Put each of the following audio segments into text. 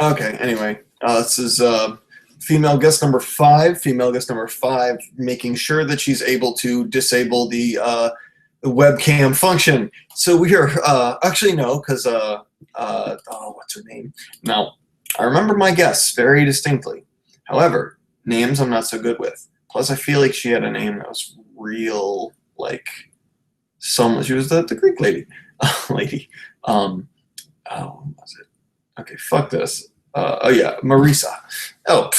Okay, anyway, this is female guest number 5. Female guest number 5, making sure that she's able to disable the webcam function. So we are actually no, because oh, what's her name? Now I remember my guests very distinctly. However, names I'm not so good with. Plus, I feel like she had a name that was real, like some. She was the Greek lady, lady. Oh, what was it? Okay, fuck this. Oh yeah, Marisa. Oh,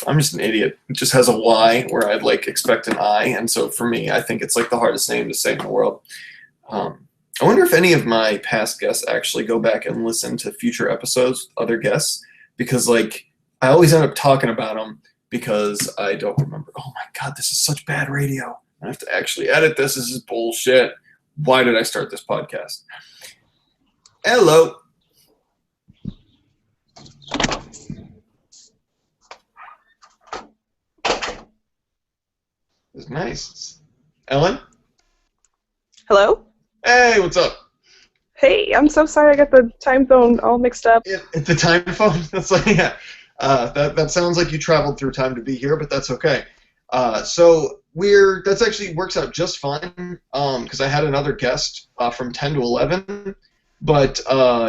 I'm just an idiot. It just has a Y where I'd like expect an I, and so for me, I think it's like the hardest name to say in the world. I wonder if any of my past guests actually go back and listen to future episodes with other guests, because like I always end up talking about them because I don't remember. Oh my god, this is such bad radio. I have to actually edit this. This is bullshit. Why did I start this podcast? Hello. It's nice. Ellen? Hello? Hey, what's up? Hey, I'm so sorry I got the time zone all mixed up. It's the time phone? That's like, yeah. That sounds like you traveled through time to be here, but that's okay. So that's actually works out just fine, because I had another guest from 10 to 11, but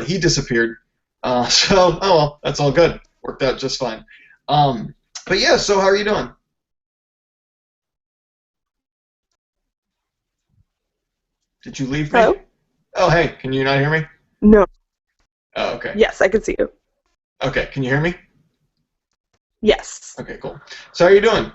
he disappeared. So, oh well, that's all good. Worked out just fine. But yeah, so how are you doing? Did you leave me? Hello? Oh, hey, can you not hear me? No. Oh, okay. Yes, I can see you. Okay, can you hear me? Yes. Okay, cool. So how are you doing?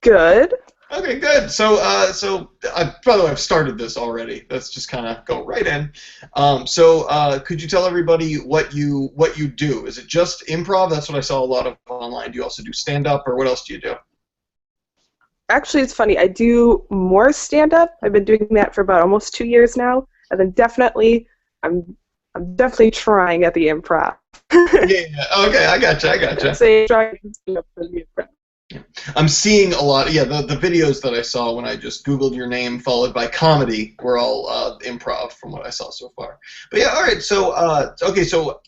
Good. Okay, good. So, by the way, I've started this already. Let's just kind of go right in. Could you tell everybody what you do? Is it just improv? That's what I saw a lot of online. Do you also do stand-up, or what else do you do? Actually, it's funny. I do more stand-up. I've been doing that for about almost 2 years now, and then I'm definitely trying at the improv. Yeah. Okay, I gotcha. Say trying stand-up for the improv. I'm seeing a lot. Yeah, the videos that I saw when I just Googled your name followed by comedy were all improv from what I saw so far. But yeah, all right. So okay. So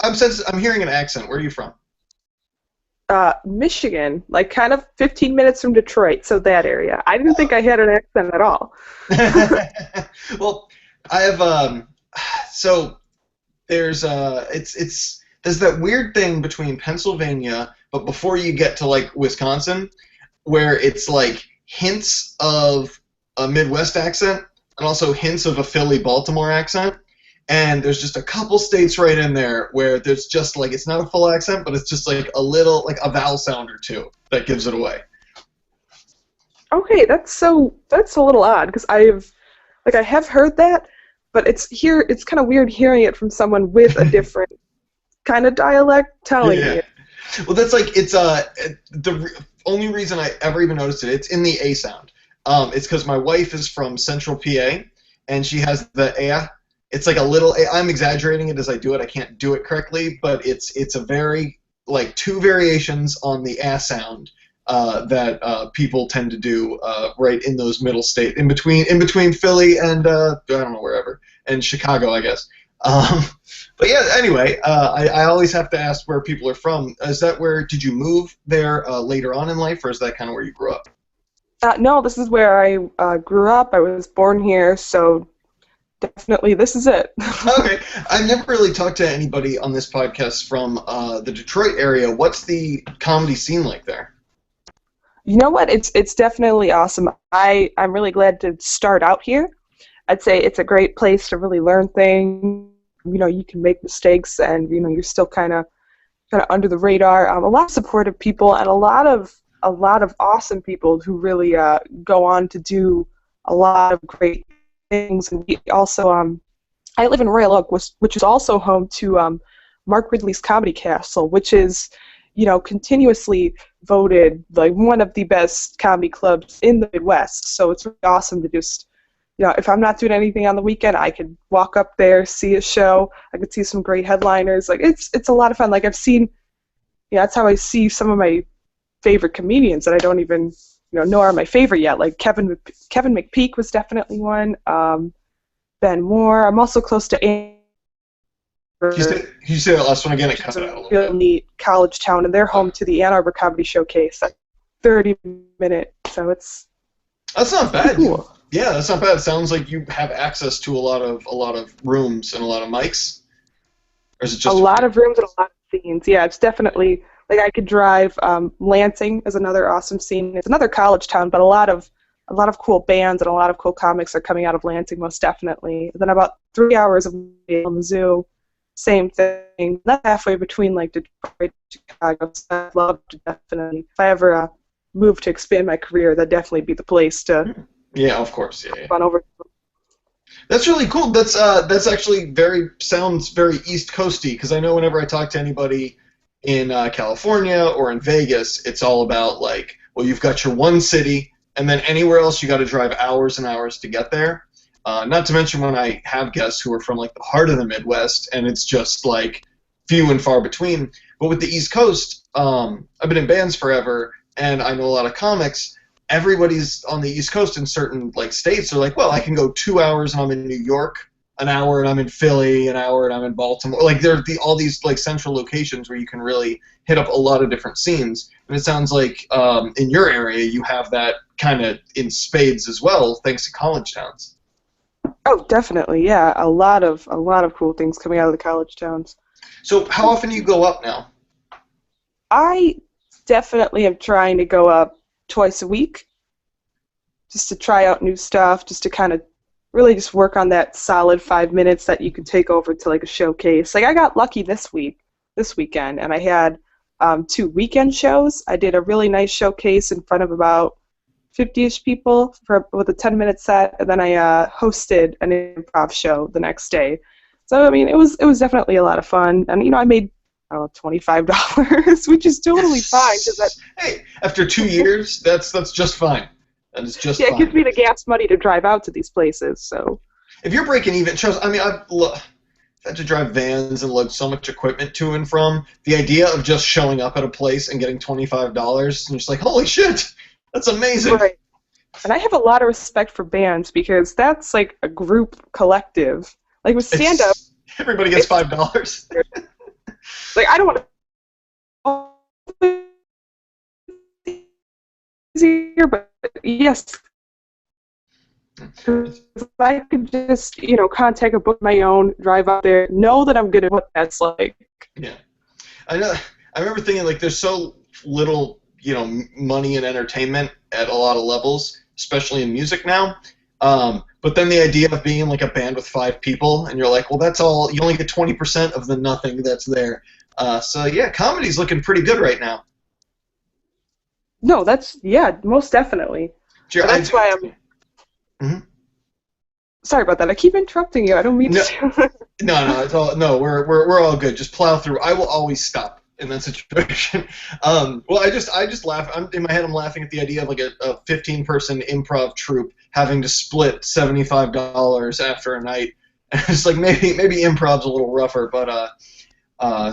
I'm hearing an accent. Where are you from? Michigan, like kind of 15 minutes from Detroit, so that area. I didn't think I had an accent at all. Well, I have so there's there's that weird thing between Pennsylvania, but before you get to like Wisconsin, where it's like hints of a Midwest accent and also hints of a Philly Baltimore accent. And there's just a couple states right in there where there's just like, it's not a full accent, but it's just like a little, like a vowel sound or two that gives it away. Okay, that's a little odd, because I have heard that, but it's kind of weird hearing it from someone with a different kind of dialect telling Yeah. me. Well, that's like, it's the only reason I ever even noticed it, it's in the A sound. It's because my wife is from Central PA, and she has the A. It's like a little. I'm exaggerating it as I do it. I can't do it correctly, but it's a very like 2 variations on the A sound that people tend to do right in those middle state in between Philly and I don't know wherever, and Chicago, I guess. But yeah, anyway, I always have to ask where people are from. Did you move there later on in life, or is that kind of where you grew up? No, this is where I grew up. I was born here, so definitely this is it. Okay. I've never really talked to anybody on this podcast from the Detroit area. What's the comedy scene like there? You know what? It's definitely awesome. I'm really glad to start out here. I'd say it's a great place to really learn things. You know, you can make mistakes, and you know you're still kind of under the radar. A lot of supportive people, and a lot of awesome people who really go on to do a lot of great things. And we also, I live in Royal Oak, which is also home to Mark Ridley's Comedy Castle, which is, you know, continuously voted like one of the best comedy clubs in the Midwest. So it's really awesome to just, you know, if I'm not doing anything on the weekend, I could walk up there, see a show. I could see some great headliners. Like it's a lot of fun. Like I've seen, yeah, that's how I see some of my favorite comedians that I don't even, you know are my favorite yet. Like Kevin McPeak was definitely one. Ben Moore. I'm also close to Andy Can you say that last one again? It which is cut out a a little real bit. neat college town, and they're home to the Ann Arbor Comedy Showcase. That's 30-minute, so That's not pretty bad. cool. Yeah, that's not bad. It sounds like you have access to a lot of rooms and a lot of mics. Or is it A just a lot few? of rooms and a lot of scenes. Yeah, it's definitely like I could drive. Lansing is another awesome scene. It's another college town, but a lot of cool bands and a lot of cool comics are coming out of Lansing, most definitely. And then about 3 hours of on the zoo, same thing. That's halfway between like Detroit and Chicago. So I'd love to definitely, if I ever move to expand my career, that'd definitely be the place to Yeah, of course. Yeah, yeah. run over. That's really cool. That's actually sounds very East Coasty because I know whenever I talk to anybody in California or in Vegas, it's all about like, well, you've got your one city, and then anywhere else you got to drive hours and hours to get there. Not to mention when I have guests who are from like the heart of the Midwest, and it's just like few and far between. But with the East Coast, I've been in bands forever, and I know a lot of comics. Everybody's on the East Coast in certain like states are like, well, I can go 2 hours and I'm in New York, an hour and I'm in Philly, an hour and I'm in Baltimore. Like there are all these like central locations where you can really hit up a lot of different scenes. And it sounds like in your area you have that kind of in spades as well, thanks to college towns. Oh, definitely, yeah. A lot of cool things coming out of the college towns. So how often do you go up now? I definitely am trying to go up twice a week just to try out new stuff, just to kind of really just work on that solid 5 minutes that you could take over to like a showcase. Like I got lucky this weekend, and I had 2 weekend shows. I did a really nice showcase in front of about 50-ish people with a 10-minute set, and then I hosted an improv show the next day. So I mean, it was definitely a lot of fun, and I made I don't know $25, which is totally fine because that Hey, after 2 years, that's just fine. That is just yeah, it gives fine. me the gas money to drive out to these places. So If you're breaking even, trust. I mean, I've had to drive vans and load so much equipment to and from. The idea of just showing up at a place and getting $25 and just like, holy shit, that's amazing. right, and I have a lot of respect for bands because that's like a group collective. Like with stand up, Everybody gets $5. like I don't want to easier, but yes, if I could just, contact a book of my own, drive out there, know that I'm good at what that's like. Yeah, I know. I remember thinking like, there's so little, money in entertainment at a lot of levels, especially in music now. But then the idea of being in like a band with 5 people, and you're like, well, that's all. You only get 20% of the nothing that's there. So yeah, comedy's looking pretty good right now. No, yeah, most definitely. Sure, But that's why I'm Mhm. sorry about that. I keep interrupting you. I don't mean No, to. no, it's all no. We're all good. Just plow through. I will always stop in that situation. Well, I just laugh. I'm in my head. I'm laughing at the idea of like a 15-person improv troupe having to split $75 after a night. It's like maybe improv's a little rougher, but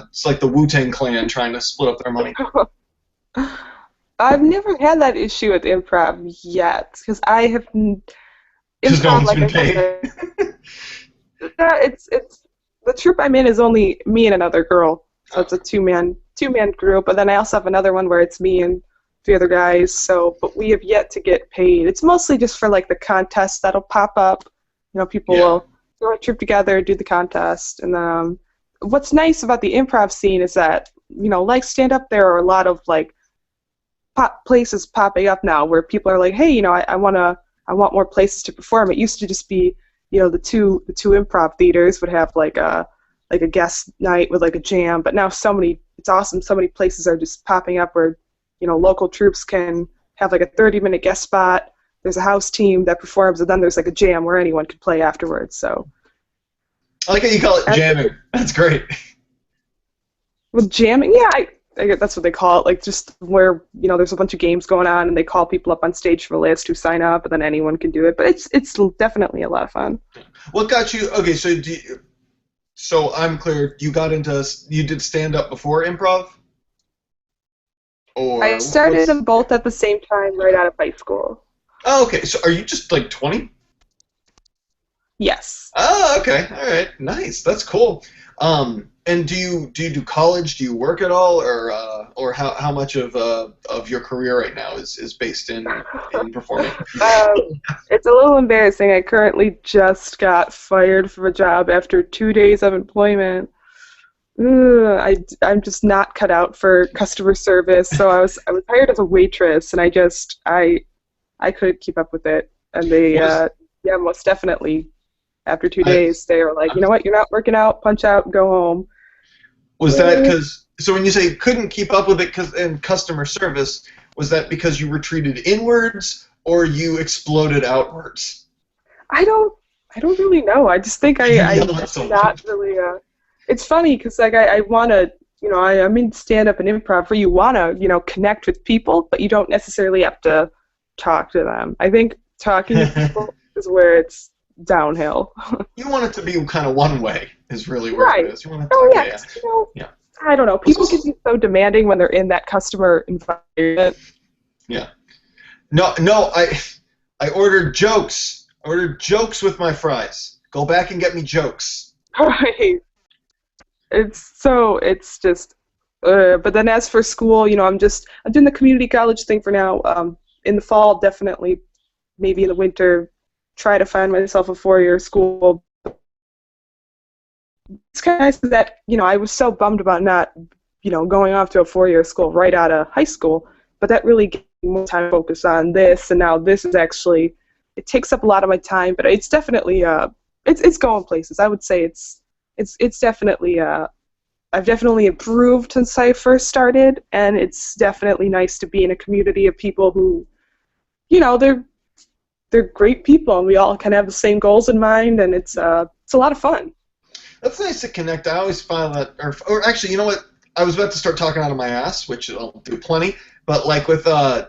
it's like the Wu-Tang Clan trying to split up their money. I've never had that issue with improv yet because I have Because no improv, one's like been I paid. said, it's the troupe I'm in is only me and another girl, so it's a two man group. But then I also have another one where it's me and the other guys. So, but we have yet to get paid. It's mostly just for like the contest that'll pop up. People Yeah. will throw a troupe together, do the contest, and what's nice about the improv scene is that like stand up, there are a lot of like places popping up now where people are like, hey, I want more places to perform. It used to just be, the two improv theaters would have like a guest night with like a jam, but now it's awesome. So many places are just popping up where, local troops can have like a 30-minute guest spot. There's a house team that performs, and then there's like a jam where anyone can play afterwards. So I like how you call it jamming. That's great. with jamming, yeah, I guess that's what they call it, like just where, there's a bunch of games going on and they call people up on stage for a list who sign up, and then anyone can do it. But it's definitely a lot of fun. What got you? Okay, so I'm clear. You did stand up before improv, I or started what's? them both at the same time right out of high school. Oh, okay. So are you just like 20? Yes. Oh, okay. All right. Nice. That's cool. And do you do college? Do you work at all, or how much of your career right now is based in performing? Um, it's a little embarrassing. I currently just got fired from a job after 2 days of employment. I'm just not cut out for customer service. So I was hired as a waitress, and I couldn't keep up with it. And they Was yeah, most definitely after two I, days they were like, you know what, you're not working out, punch out, go home. was that Uh, because so when you say couldn't keep up with it because in customer service, was that because you retreated inwards or you exploded outwards? I don't I don't really know. I just think You I'm yell at someone. not really. It's funny because like I want to, I'm in stand up and improv where you want to, connect with people, but you don't necessarily have to talk to them. I think talking to people is where it's downhill. You want it to be kind of one way is really where it Right. is. You want it Oh to, yeah, yeah, 'cause, yeah. I don't know. Was People can this, be so demanding when they're in that customer environment. yeah. No, no, I ordered jokes. I ordered jokes with my fries. Go back and get me jokes. Right. It's just. But then as for school, I'm doing the community college thing for now. In the fall, definitely, maybe in the winter, try to find myself a 4-year school. It's kind of nice that I was so bummed about not going off to a 4-year school right out of high school, but that really gave me more time to focus on this, and now this is actually it takes up a lot of my time, but it's definitely it's going places. I would say it's definitely I've definitely improved since I first started, and it's definitely nice to be in a community of people who, they're great people, and we all kind of have the same goals in mind, and it's a lot of fun. That's nice to connect. I always find that, or actually, you know what? I was about to start talking out of my ass, which I'll do plenty. But like with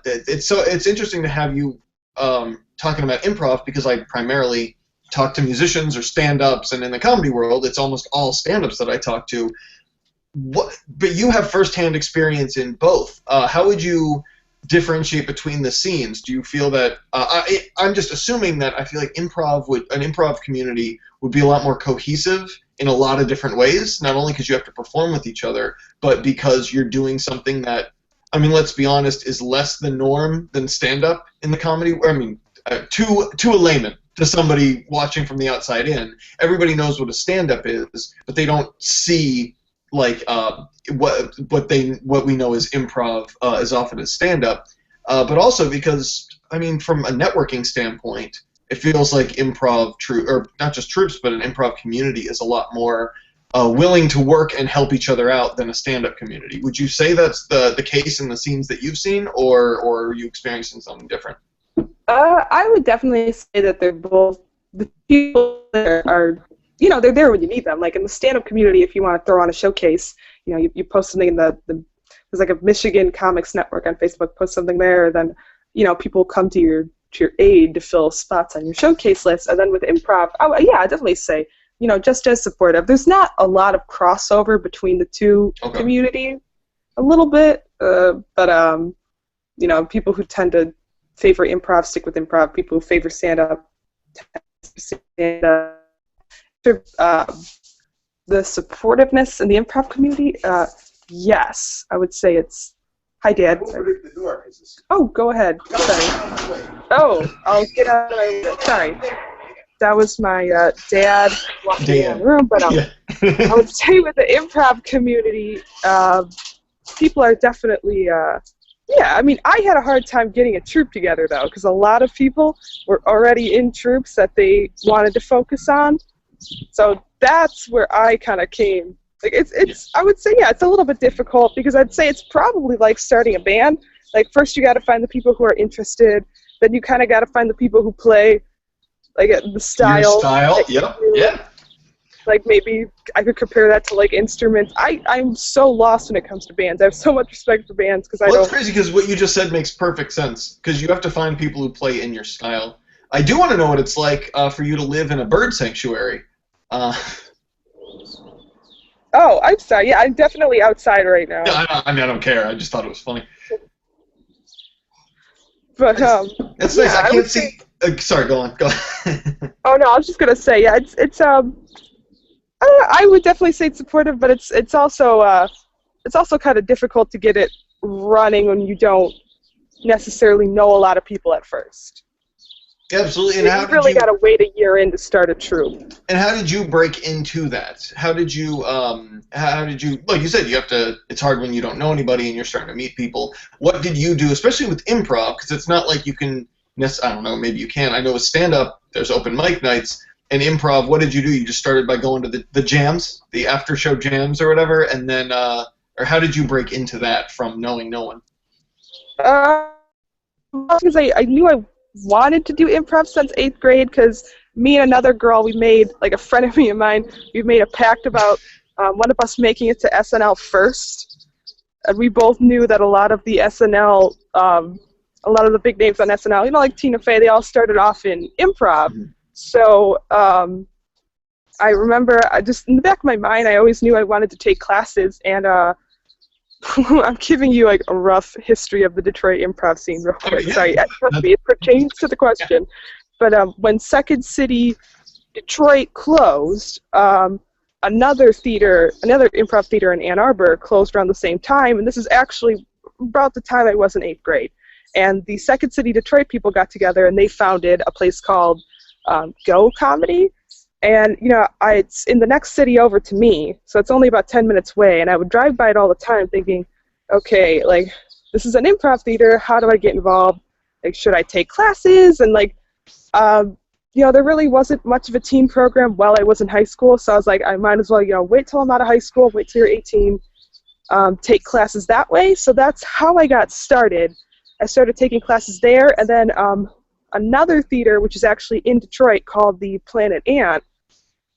it's interesting to have you talking about improv because I primarily talk to musicians or stand-ups, and in the comedy world, it's almost all stand-ups that I talk to. But you have firsthand experience in both. How would you differentiate between the scenes? Do you feel that I'm just assuming that I feel like an improv community would be a lot more cohesive in a lot of different ways, not only because you have to perform with each other, but because you're doing something that, I mean, let's be honest, is less the norm than stand-up in the comedy. I mean, to a layman, to somebody watching from the outside in, everybody knows what a stand-up is, but they don't see like what we know as improv as often as stand-up, but also because I mean, from a networking standpoint, it feels like or not just troops, but an improv community is a lot more willing to work and help each other out than a stand-up community. Would you say that's the case in the scenes that you've seen, or are you experiencing something different? I would definitely say that they're both the people that are, they're there when you need them. Like in the stand-up community, if you want to throw on a showcase, you post something in there's like a Michigan Comics Network on Facebook, post something there, then, people come to your aid to fill spots on your showcase list. And then with improv, yeah, I definitely say, just as supportive. There's not a lot of crossover between the two Okay. communities, a little bit, but people who tend to favor improv stick with improv. People who favor stand-up tend to stand-up. The supportiveness in the improv community, yes, I would say it's. Hi, Dad. The door. Oh, go ahead. Sorry. Oh, I'll get out of my way. Sorry. That was my dad walking in the room. But Yeah. I would say with the improv community, people are definitely. Yeah, I mean, I had a hard time getting a troupe together, though, because a lot of people were already in troupes that they wanted to focus on. So that's where I kind of came. Like it's. I would say, yeah, it's a little bit difficult because I'd say it's probably like starting a band. Like first you got to find the people who are interested, then you kind of got to find the people who play, like the style. Your style, yep, yeah. Like maybe I could compare that to like instruments. I'm so lost when it comes to bands. I have so much respect for bands because Well, that's crazy because what you just said makes perfect sense because you have to find people who play in your style. I do want to know what it's like for you to live in a bird sanctuary. Oh, I'm sorry. Yeah, I'm definitely outside right now. Yeah, I mean, I don't care. I just thought it was funny. But It's nice. I can't see. Sorry, go on. Go on. Oh no, I was just gonna say, yeah, it's I would definitely say it's supportive, but it's also kind of difficult to get it running when you don't necessarily know a lot of people at first. Absolutely. And You really got to wait a year in to start a troop. And how did you break into that? How did you, like you said, you have to, it's hard when you don't know anybody and you're starting to meet people. What did you do, especially with improv? Because it's not like you can, I don't know, maybe you can. I know with stand-up, there's open mic nights. And improv, what did you do? You just started by going to the jams, the after-show jams or whatever, and then, or how did you break into that from knowing no one? Because I knew I wanted to do improv since 8th grade, because me and another girl, we made, like a friend of me and mine, we made a pact about one of us making it to SNL first. And we both knew that a lot of the SNL, a lot of the big names on SNL, like Tina Fey, they all started off in improv. Mm-hmm. So I remember, just in the back of my mind, I always knew I wanted to take classes, and I'm giving you like a rough history of the Detroit improv scene real quick. Sorry, trust me, it pertains to the question. But when Second City Detroit closed, another improv theater in Ann Arbor closed around the same time, and this is actually about the time I was in 8th grade. And the Second City Detroit people got together, and they founded a place called Go Comedy. And, it's in the next city over to me, so it's only about 10 minutes away, and I would drive by it all the time thinking, okay, like, this is an improv theater, how do I get involved? Like, should I take classes? And, like, there really wasn't much of a teen program while I was in high school, so I was like, I might as well, wait till I'm out of high school, wait till you're 18, take classes that way. So that's how I got started. I started taking classes there, and then another theater, which is actually in Detroit, called the Planet Ant,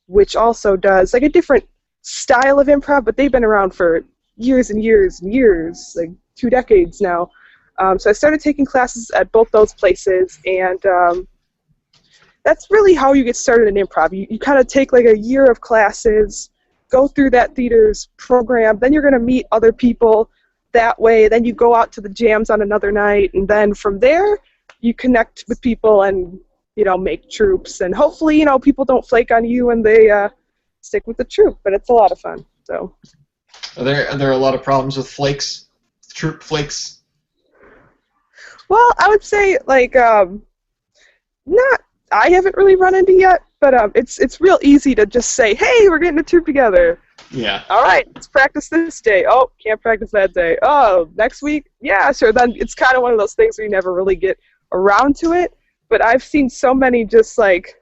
which also does like a different style of improv, but they've been around for years and years and years, like 2 decades now. So I started taking classes at both those places, and that's really how you get started in improv. You kind of take like a year of classes, go through that theater's program, then you're going to meet other people that way, then you go out to the jams on another night, and then from there you connect with people and make troops, and hopefully people don't flake on you and they stick with the troop, but it's a lot of fun. So are there a lot of problems with flakes, troop flakes? Well, I would say like not I haven't really run into yet, but it's real easy to just say, hey, we're getting a troop together. Yeah. All right, let's practice this day. Oh, can't practice that day. Oh, next week? Yeah, sure. Then it's kind of one of those things where you never really get around to it. But I've seen so many just like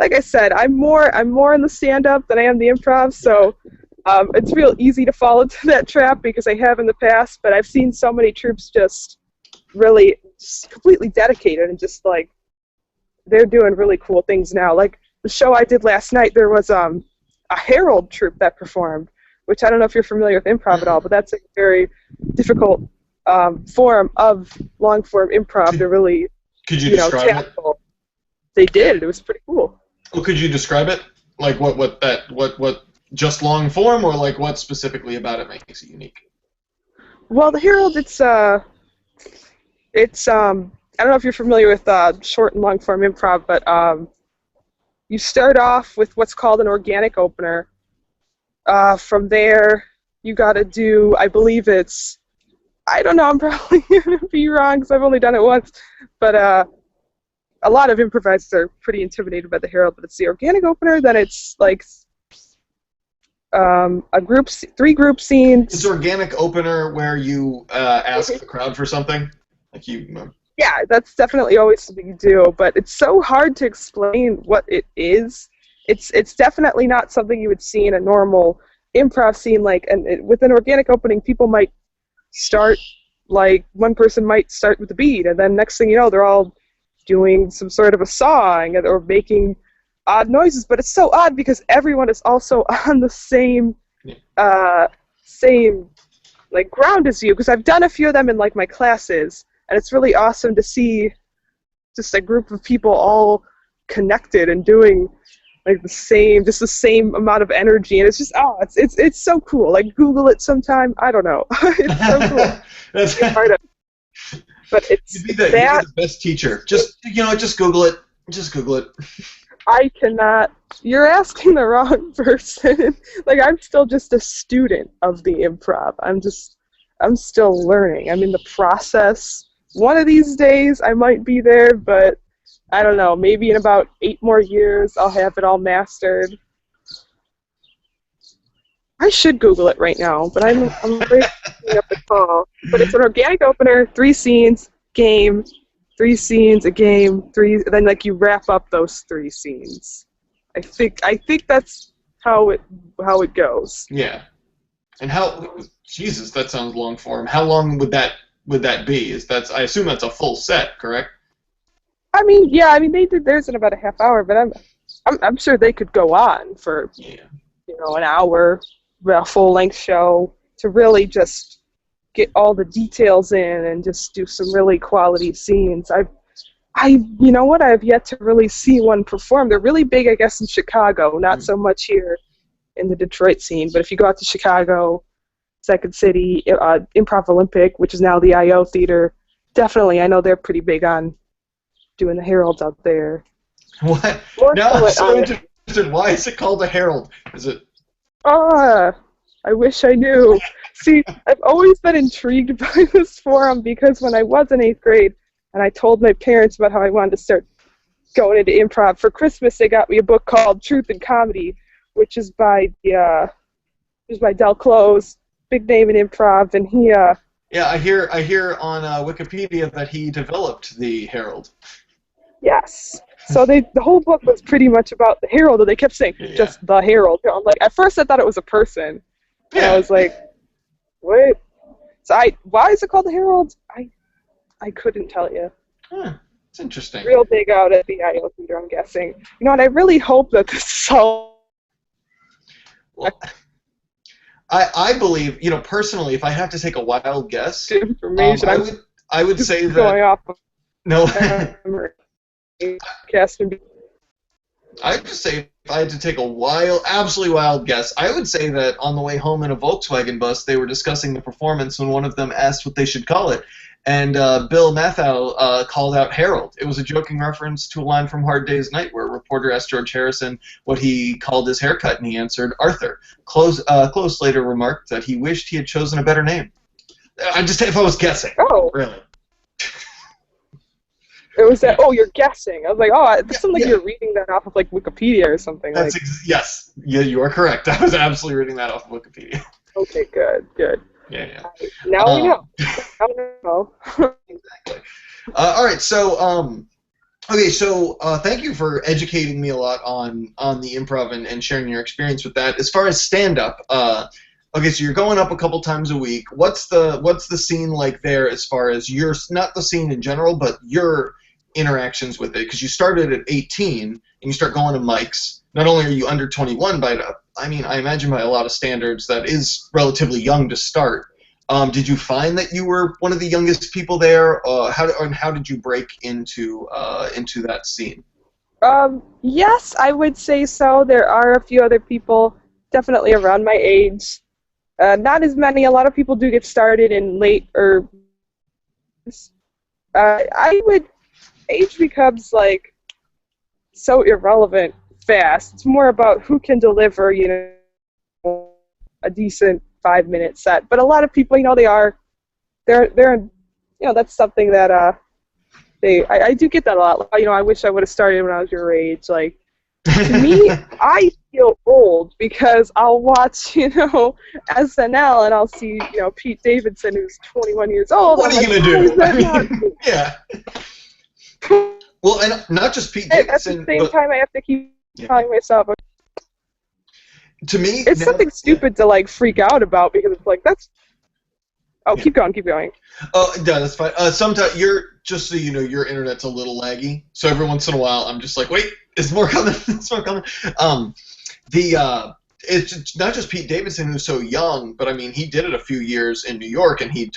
I said, I'm more in the stand-up than I am the improv, so it's real easy to fall into that trap because I have in the past. But I've seen so many troops just really just completely dedicated and just like they're doing really cool things now. Like the show I did last night, there was a Herald troupe that performed, which I don't know if you're familiar with improv at all, but that's a very difficult form of long-form improv to really, could you describe tackle. It? They did. It was pretty cool. Well, could you describe it? Like what just long form, or like what specifically about it makes it unique? Well, the Herald, it's I don't know if you're familiar with short and long form improv, but you start off with what's called an organic opener. From there, you got to do, I believe it's, I don't know, I'm probably going to be wrong because I've only done it once, but a lot of improvisers are pretty intimidated by the Herald, but it's the organic opener, then it's like three group scenes. It's organic opener where you ask the crowd for something? Like you... Yeah, that's definitely always something you do, but it's so hard to explain what it is. It's definitely not something you would see in a normal improv scene. With an organic opening, people might start, like, one person might start with a beat, and then next thing you know, they're all doing some sort of a song or making odd noises, but it's so odd because everyone is also on the same like ground as you, because I've done a few of them in like my classes, and it's really awesome to see just a group of people all connected and doing like the same amount of energy, and it's just it's so cool. Like Google it sometime. I don't know. It's so cool. But it's You'd be that the best teacher. Just just Google it. Just Google it. I cannot. You're asking the wrong person. Like, I'm still just a student of the improv. I'm still learning. I'm in the process. One of these days I might be there, but I don't know. Maybe in about 8 more years I'll have it all mastered. I should Google it right now, but I'm afraid of picking up the call. But it's an organic opener, 3 scenes, game, 3 scenes, a game, 3. Then like you wrap up those 3 scenes. I think that's how it goes. Yeah. And how? Jesus, that sounds long form. How long would that be? I assume that's a full set, correct? I mean, yeah. I mean, they did theirs in about a half hour, but I'm sure they could go on for an hour, a full length show to really just get all the details in and just do some really quality scenes. I've yet to really see one perform. They're really big, I guess, in Chicago, not so much here in the Detroit scene. But if you go out to Chicago, Second City, Improv Olympic, which is now the I.O. Theater, definitely, I know they're pretty big on doing the Heralds out there. What? No, I'm so interested. Why is it called a Herald? Is it? I wish I knew. See, I've always been intrigued by this forum because when I was in 8th grade and I told my parents about how I wanted to start going into improv, for Christmas they got me a book called Truth and Comedy, which is by Del Close, big name in improv, and he Yeah, I hear on Wikipedia that he developed the Herald. Yes. So the whole book was pretty much about the Herald, and they kept saying just the Herald. I'm like, at first I thought it was a person, and I was like, what? So why is it called the Herald? I couldn't tell you. It's interesting. Real big out at the I.O. Theater, I'm guessing. And I really hope that this is all. Well, I believe, personally, if I have to take a wild guess, Information. I would say that going off of no. Casting. I'd just say if I had to take a absolutely wild guess, I would say that on the way home in a Volkswagen bus, they were discussing the performance when one of them asked what they should call it. And Bill Matthau called out Harold. It was a joking reference to a line from Hard Day's Night where a reporter asked George Harrison what he called his haircut, and he answered Arthur. Close later remarked that he wished he had chosen a better name. If I was guessing. Oh. Really. It was that. Oh, you're guessing. I was like, it sounds like you're reading that off of like Wikipedia or something. Yes. Yeah, you are correct. I was absolutely reading that off of Wikipedia. Okay, good. Yeah. Now we know. Now we know. Exactly. All right. So, thank you for educating me a lot on the improv and sharing your experience with that. As far as stand-up, okay, so you're going up a couple times a week. What's the scene like there as far as not the scene in general, but your interactions with it? Because you started at 18 and you start going to mics. Not only are you under 21, but I imagine by a lot of standards that is relatively young to start. Did you find that you were one of the youngest people there? How did you break into that scene? Yes, I would say so. There are a few other people definitely around my age. Not as many. A lot of people do get started in late or. Age becomes like so irrelevant fast. It's more about who can deliver, a decent 5-minute set. But a lot of people, they're that's something that I do get that a lot. I wish I would have started when I was your age. Like, to me, I feel old because I'll watch, SNL and I'll see, Pete Davidson who's 21 years old. What are you gonna do? Yeah. Well, and not just Pete Davidson. At the same time, I have to keep telling myself. To me, it's something stupid to like freak out about because it's like that's. Oh, keep going. Oh, yeah, that's fine. Sometimes just so you know, your internet's a little laggy. So every once in a while, I'm just like, wait, is more coming? It's more coming. It's not just Pete Davidson who's so young, but he did it a few years in New York, and he's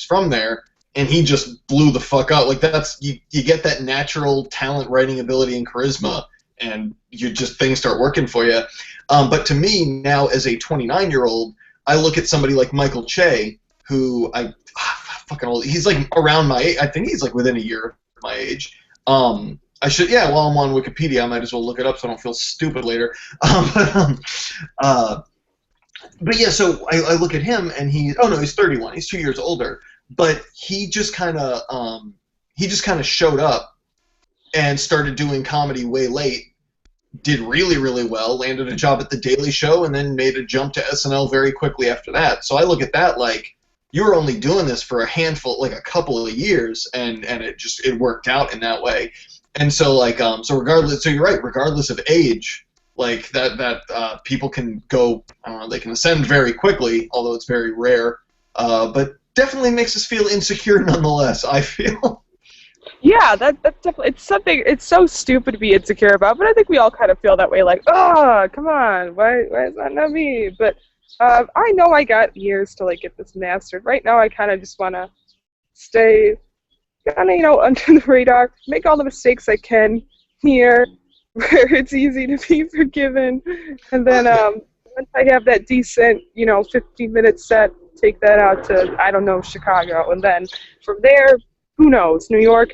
from there, and he just blew the fuck out. Like that's you get that natural talent, writing ability, and charisma, and things start working for you. But to me now, as a 29-year-old, I look at somebody like Michael Che, who fucking old. He's like around my age. I think he's like within a year of my age. I should, yeah, while I'm on Wikipedia, I might as well look it up so I don't feel stupid later. But yeah, so I look at him and he's 31. He's 2 years older, but he just kind of showed up and started doing comedy way late. Did really, really well, landed a job at The Daily Show, and then made a jump to SNL very quickly after that. So I look at that like, you were only doing this for a couple of years, and it worked out in that way. And so like, so you're right, regardless of age, like that people can go, I don't know, they can ascend very quickly, although it's very rare, but definitely makes us feel insecure nonetheless, I feel. Yeah, that's definitely, it's something, it's so stupid to be insecure about, but I think we all kind of feel that way, like, oh, come on, why is that not me? But I know I got years to, like, get this mastered. Right now I kind of just want to stay, kind of, under the radar, make all the mistakes I can here, where it's easy to be forgiven, and then once I have that decent, 15-minute set, take that out to, I don't know, Chicago, and then from there, who knows, New York.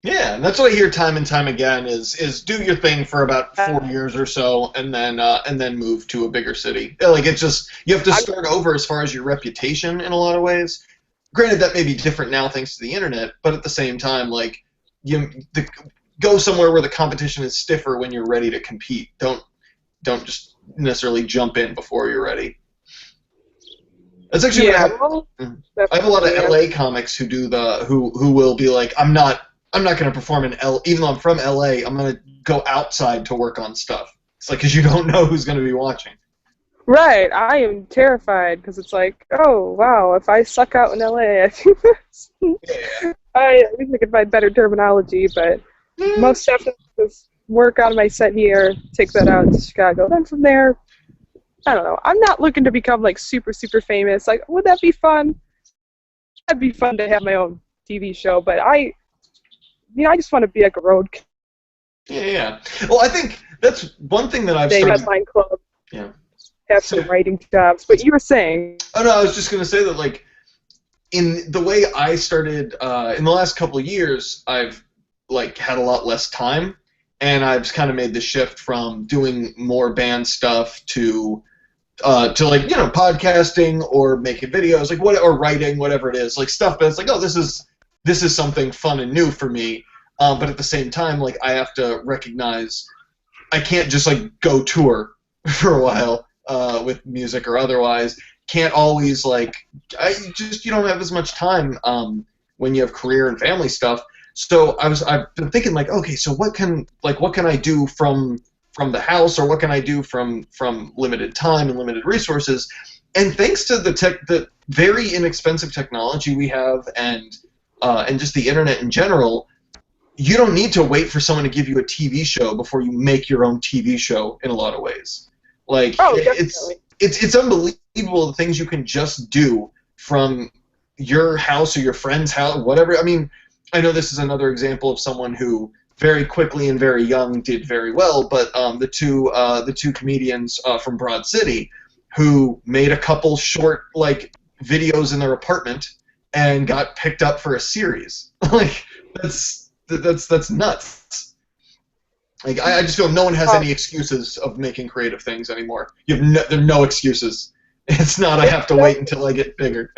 Yeah, and that's what I hear time and time again is do your thing for about 4 years or so, and then move to a bigger city. Like, it's just, you have to start over as far as your reputation in a lot of ways. Granted, that may be different now thanks to the internet, but at the same time, like, go somewhere where the competition is stiffer when you're ready to compete. Don't just necessarily jump in before you're ready. That's actually what I have a lot of LA comics who do who will be like, I'm not going to perform in even though I'm from LA, I'm going to go outside to work on stuff. It's like, because you don't know who's going to be watching. Right, I am terrified because it's like, oh wow, if I suck out in LA, I think I think I could find better terminology, but most definitely just work on my set here, take that out to Chicago. Then from there, I don't know. I'm not looking to become like super, super famous. Like, would that be fun? That'd be fun to have my own TV show, but I just want to be like a road. Yeah. Well, I think that's one thing that I've started. Headline club. Yeah. Have some writing jobs, but you were saying. Oh no, I was just gonna say that, like, in the way I started in the last couple of years, I've like had a lot less time, and I've kind of made the shift from doing more band stuff to like, podcasting or making videos, like or writing, whatever it is, like stuff that's like, oh, this is something fun and new for me, but at the same time, like, I have to recognize I can't just like go tour for a while with music or otherwise. Can't always, like, you don't have as much time when you have career and family stuff. So I've been thinking, like, okay, so what can I do from the house, or what can I do from limited time and limited resources? And thanks to the very inexpensive technology we have, and just the internet in general, you don't need to wait for someone to give you a TV show before you make your own TV show in a lot of ways. Like, it's unbelievable the things you can just do from your house or your friend's house, whatever. I mean, I know this is another example of someone who very quickly and very young did very well, but the two comedians from Broad City who made a couple short, like, videos in their apartment and got picked up for a series. Like, that's nuts. Like, I just feel no one has any excuses of making creative things anymore. There are no excuses. It's not, I have to wait until I get bigger.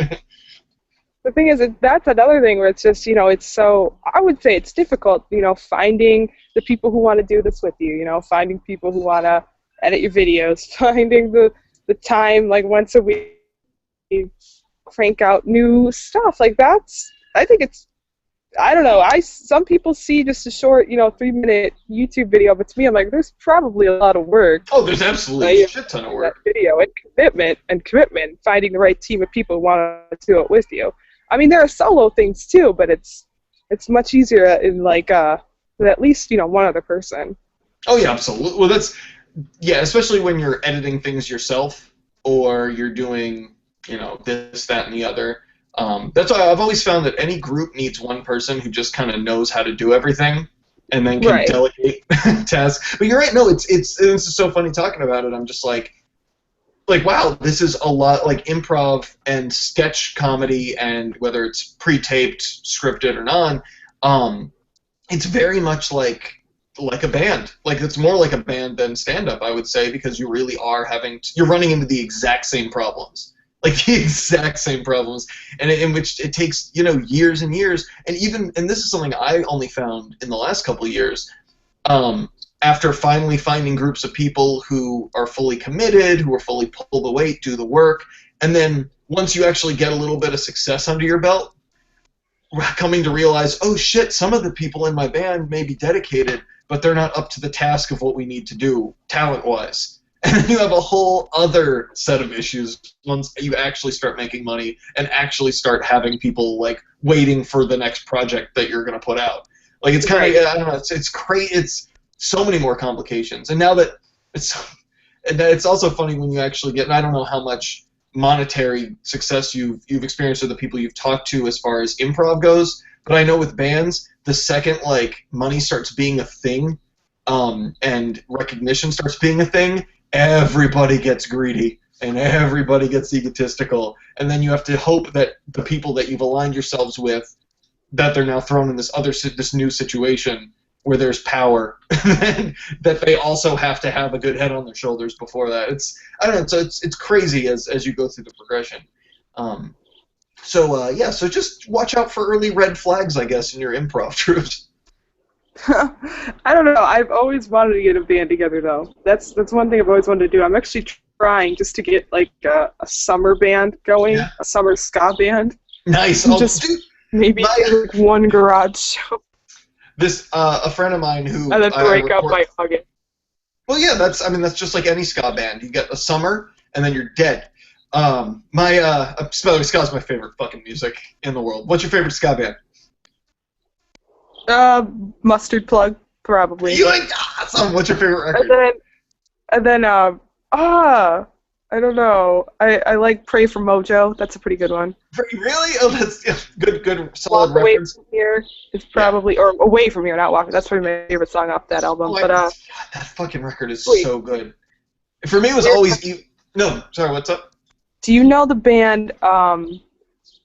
The thing is, that's another thing where it's just, it's so, I would say it's difficult, finding the people who want to do this with you, finding people who want to edit your videos, finding the time, like, once a week, crank out new stuff. Like, I think it's, I don't know, some people see just a short, 3-minute YouTube video, but to me, I'm like, there's probably a lot of work. Oh, there's absolutely a shit ton of work. That video, and commitment, finding the right team of people who want to do it with you. I mean, there are solo things too, but it's much easier in, like, with at least, one other person. Oh yeah, absolutely. Well, especially when you're editing things yourself, or you're doing, this, that, and the other. That's why I've always found that any group needs one person who just kind of knows how to do everything, and then can delegate tasks. But you're right. No, it's so funny talking about it. I'm just like, like, wow, this is a lot like improv and sketch comedy, and whether it's pre-taped, scripted, or non, it's very much like a band. Like, it's more like a band than stand-up, I would say, because you really are you're running into the exact same problems. Like, the exact same problems, and in which it takes, years and years, and this is something I only found in the last couple of years, after finally finding groups of people who are fully committed, who are fully pull the weight, do the work, and then once you actually get a little bit of success under your belt, coming to realize, oh shit, some of the people in my band may be dedicated, but they're not up to the task of what we need to do talent-wise. And then you have a whole other set of issues once you actually start making money and actually start having people like waiting for the next project that you're going to put out. Like, it's kind of, I don't know, it's crazy. It's so many more complications. And now that it's also funny when you actually get, and I don't know how much monetary success you've experienced with the people you've talked to as far as improv goes, but I know with bands, the second like money starts being a thing, and recognition starts being a thing, everybody gets greedy and everybody gets egotistical, and then you have to hope that the people that you've aligned yourselves with, that they're now thrown in this new situation where there's power, that they also have to have a good head on their shoulders before that. I don't know. So it's crazy as you go through the progression. So just watch out for early red flags, I guess, in your improv troops. I don't know. I've always wanted to get a band together, though. That's one thing I've always wanted to do. I'm actually trying just to get like a summer band going, a summer ska band. Nice. Maybe like one garage show. This a friend of mine who and then break up by August. Well, yeah, that's just like any ska band. You get a summer and then you're dead. Ska's my favorite fucking music in the world. What's your favorite ska band? Mustard Plug, probably. You like awesome. What's your favorite record? And then I don't know. I like Pray for Mojo. That's a pretty good one. Really? Oh, that's good, solid reference. Away from Here is probably, or Away from Here, not Walk. That's probably my favorite song off that album. God, that fucking record is so good. For me, it was always. No, sorry. What's up? Do you know the band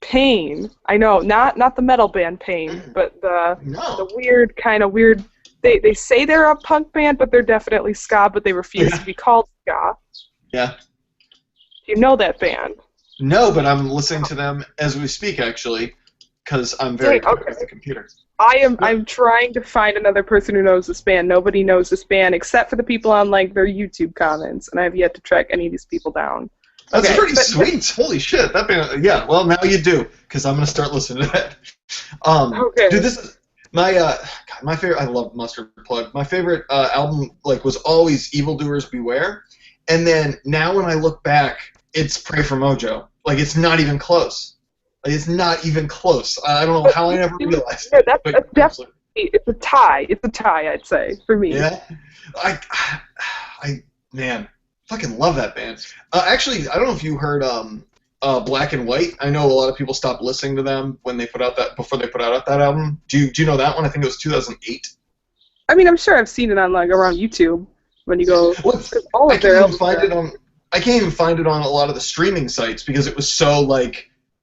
Pain? I know, not the metal band Pain, but the weird kind of weird. They say they're a punk band, but they're definitely ska, but they refuse to be called ska. Yeah. Do you know that band? No, but I'm listening to them as we speak, actually, because I'm very good with the computer. I'm trying to find another person who knows this band. Nobody knows this band except for the people on like their YouTube comments, and I have yet to track any of these people down. That's pretty sweet. Holy shit, that band. Yeah, well now you do, because I'm gonna start listening to that. Dude, this is my favorite. I love Mustard Plug. My favorite album was always Evildoers Beware, and then now when I look back, it's Pray for Mojo. Like, it's not even close. Like, it's not even close. I don't know how I never realized. Yeah, that's definitely. It's a tie. It's a tie, I'd say, for me. Yeah, man, fucking love that band. Actually, I don't know if you heard Black and White. I know a lot of people stopped listening to them when they before they put out that album. Do you know that one? I think it was 2008. I mean, I'm sure I've seen it on around YouTube when you go. I can't even find it on a lot of the streaming sites because it was so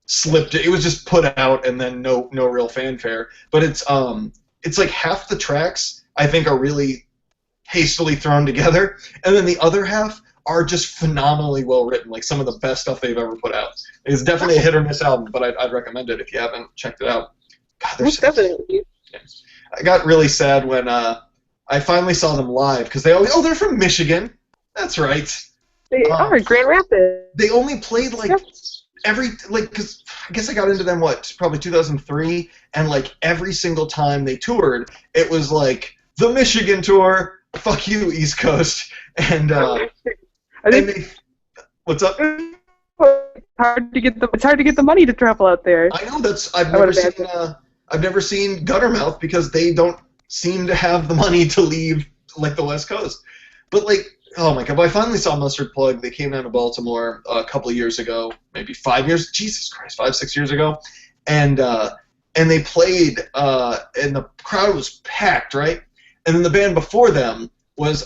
slipped. It was just put out and then no real fanfare. But it's like half the tracks I think are really hastily thrown together, and then the other half are just phenomenally well written. Like some of the best stuff they've ever put out. It's definitely a hit or miss album, but I'd recommend it if you haven't checked it out. God, definitely. I got really sad when I finally saw them live because they're from Michigan. That's right. They are Grand Rapids. They only played because I guess I got into them probably 2003, and every single time they toured, it was the Michigan tour. Fuck you, East Coast, and what's up? It's hard to get the money to travel out there. I know I've never seen Guttermouth because they don't seem to have the money to leave the West Coast, but oh my god! But I finally saw Mustard Plug. They came down to Baltimore a couple of years ago, maybe 5 years. Jesus Christ, 5-6 years ago, and they played, and the crowd was packed, right? And then the band before them was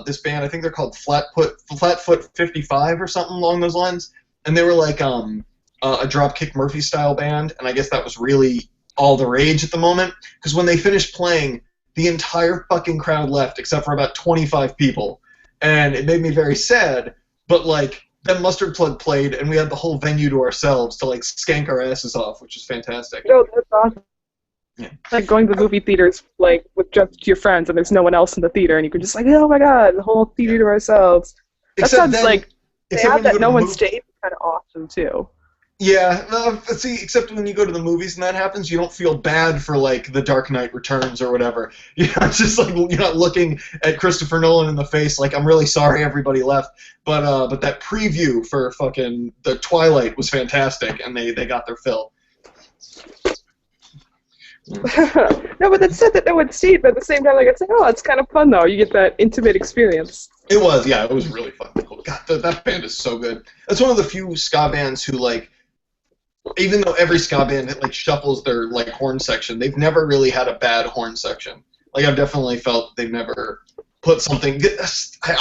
this band. I think they're called Flatfoot 55 or something along those lines, and they were like a Dropkick Murphy style band, and I guess that was really all the rage at the moment, because when they finished playing, the entire fucking crowd left except for about 25 people, and it made me very sad. But like, then Mustard Plug played, and we had the whole venue to ourselves to like skank our asses off, which is fantastic. No, that's awesome. Yeah. Like going to the movie theaters, like with just your friends, and there's no one else in the theater, and you can just like, oh my god, the whole theater to ourselves. That sounds like sad that no one stayed. Kind of awesome too. Yeah, see, except when you go to the movies and that happens, you don't feel bad for, like, The Dark Knight Returns or whatever. You know, it's just like, you're not looking at Christopher Nolan in the face like, I'm really sorry everybody left. But that preview for fucking the Twilight was fantastic, and they got their fill. No, but that's said that no one stayed, but at the same time, like, it's like, oh, it's kind of fun, though. You get that intimate experience. It was, yeah, it was really fucking cool. God, that band is so good. That's one of the few ska bands who, like, even though every ska band like shuffles their like horn section, they've never really had a bad horn section. Like, I've definitely felt they've never put something.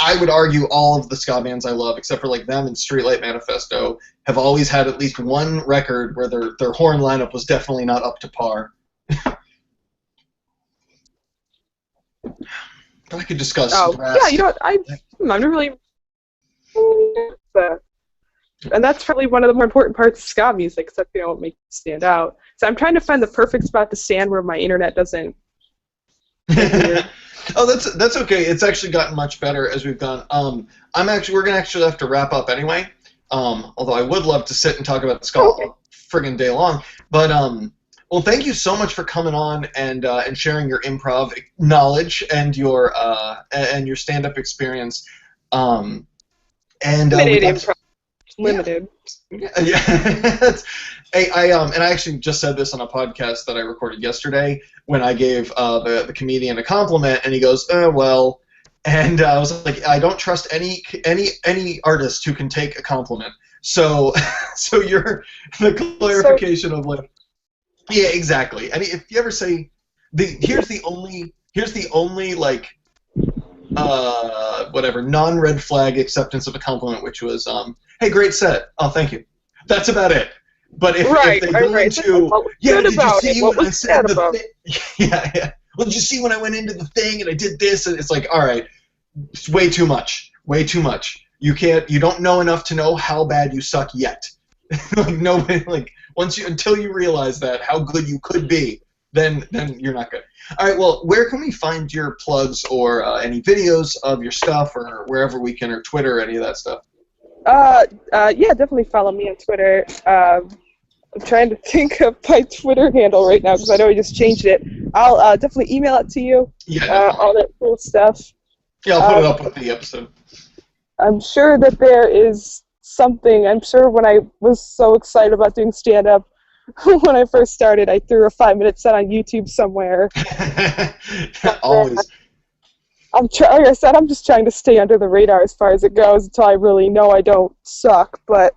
I would argue all of the ska bands I love, except for like them and Streetlight Manifesto, have always had at least one record where their horn lineup was definitely not up to par. But I could discuss. Oh, yeah, you know, I'm really. And that's probably one of the more important parts of ska music, except you know what makes it stand out. So I'm trying to find the perfect spot to stand where my internet doesn't. Oh, that's okay. It's actually gotten much better as we've gone. We're gonna actually have to wrap up anyway. Although I would love to sit and talk about ska all friggin' day long. But well, thank you so much for coming on and sharing your improv knowledge and your stand-up experience. Limited. Yeah. Hey, I actually just said this on a podcast that I recorded yesterday when I gave the comedian a compliment, and he goes, well, and I was like, I don't trust any artist who can take a compliment. So you're the clarification of like, yeah, exactly. I mean, if you ever say, here's the only like. Whatever, non-red flag acceptance of a compliment, which was, hey, great set. Oh, thank you. That's about it. But if they go into, yeah, did you see when I said the thing? Yeah. Well, did you see when I went into the thing and I did this? And it's like, all right, it's way too much. Way too much. You don't know enough to know how bad you suck yet. Like, nobody, like, until you realize that, how good you could be, then you're not good. All right, well, where can we find your plugs or any videos of your stuff or wherever we can, or Twitter, or any of that stuff? Yeah, definitely follow me on Twitter. I'm trying to think of my Twitter handle right now because I know I just changed it. I'll definitely email it to you. Yeah, all that cool stuff. Yeah, I'll put it up with the episode. I'm sure that there is something. I'm sure when I was so excited about doing stand-up, when I first started, I threw a 5-minute set on YouTube somewhere. Always. Like I said, I'm just trying to stay under the radar as far as it goes until I really know I don't suck. But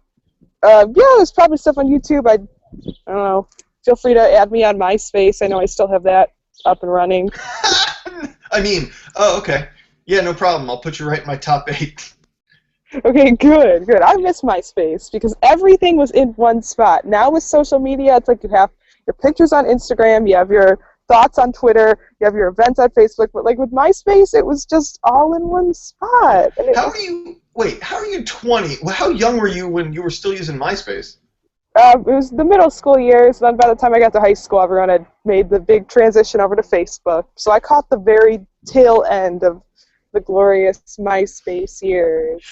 yeah, there's probably stuff on YouTube. I don't know. Feel free to add me on MySpace. I know I still have that up and running. I mean, oh, okay. Yeah, no problem. I'll put you right in my top 8. Okay, good. I miss MySpace because everything was in one spot. Now with social media, it's like you have your pictures on Instagram, you have your thoughts on Twitter, you have your events on Facebook, but like with MySpace, it was just all in one spot. How are you 20? Well, how young were you when you were still using MySpace? It was the middle school years, then by the time I got to high school, everyone had made the big transition over to Facebook. So I caught the very tail end of the glorious MySpace years.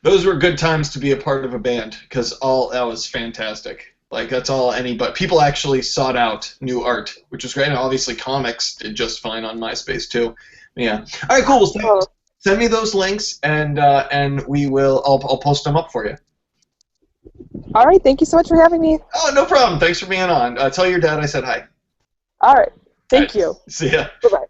Those were good times to be a part of a band, because that was fantastic. Like, that's all but people actually sought out new art, which was great. And obviously comics did just fine on MySpace too. Yeah. All right, cool. Send me those links, and I'll post them up for you. All right, thank you so much for having me. Oh, no problem. Thanks for being on. Tell your dad I said hi. All right, thank you. See ya. Bye-bye.